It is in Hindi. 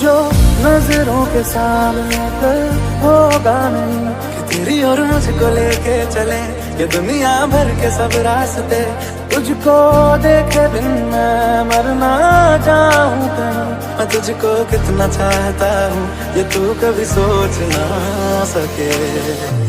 जो नजरों के सामने कल होगा नहीं कि तेरी और मुझको लेके चले ये दुनिया भर के सब रास्ते। तुझको देखे बिन मैं मर ना जाऊं कहीं, मैं तुझको कितना चाहता हूँ ये तू कभी सोच ना सके।